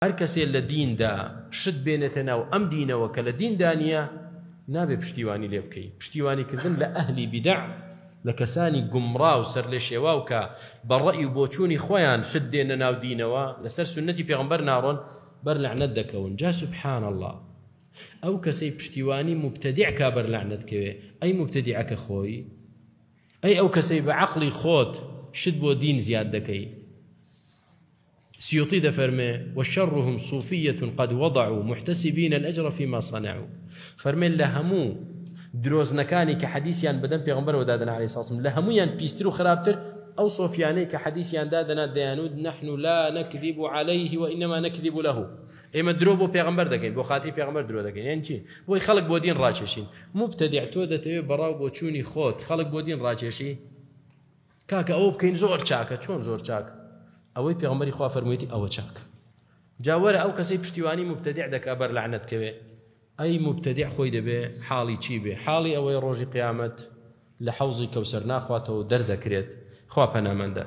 هەر کەسێ لە دیندا شت بێنێتە ناو ئەم دینەوە کە لە دیندا نییە نابێ پشتیوانی لێ بکەی. پشتیوانیکردن لە ئەهلی بیدع، لە کەسانی گومڕا و سەر لێ شێوا و کە بەڕەئی و بۆچوونی خۆیان شت دێنە ناو دینەوە لەسەر سنەتی پێغەمبەر ناڕۆن بەر لەعنەت دەکەون. جا سبحان الله ئەو کەسەی پشتیوانی مبتەدیع کا بەر لەعنەت کەوێ، ئەی مبتەدیعەکە خۆی، ئەی ئەو کەسەی بە عەقڵی خۆت شت بۆ دین زیاد دەکەی. سيوطي دفرمي وشرهم صوفية قد وضعوا محتسبين الأجر فيما صنعوا. فرمي لهمو دروزنكاني كحديثيان بدن پیغمبر ودادنا عليه الصلاة والسلام لهمويان بيسترو خرابتر أو صوفياني كحديثيان دادنا ديانود نحن لا نكذب عليه وإنما نكذب له. إما دروبو پیغمبر دكين بو خاطري پیغمبر درو دكين يعني چی بو خلق بو دين راچشين مبتدع تو دتوي براو بو چوني خود خلق بو دين راچشي كاكا او بكين زور چاكا چون زور چاكا ئەوەی پێغەمبەری خوا فەرموویەتی ئەوە چاکە. جا وەرە ئەو کەسەی پشتیوانی مبتەدیع دەکا بەر لەعنەت کەوێ، ئەی مبتەدیع خۆی دەبێ حاڵی چی بێ؟ حاڵی ئەوەی ڕۆژی قیامەت لە حەوزی کەوسەر ناخواتەوە دەردەکرێت. خوا پەنامەندە.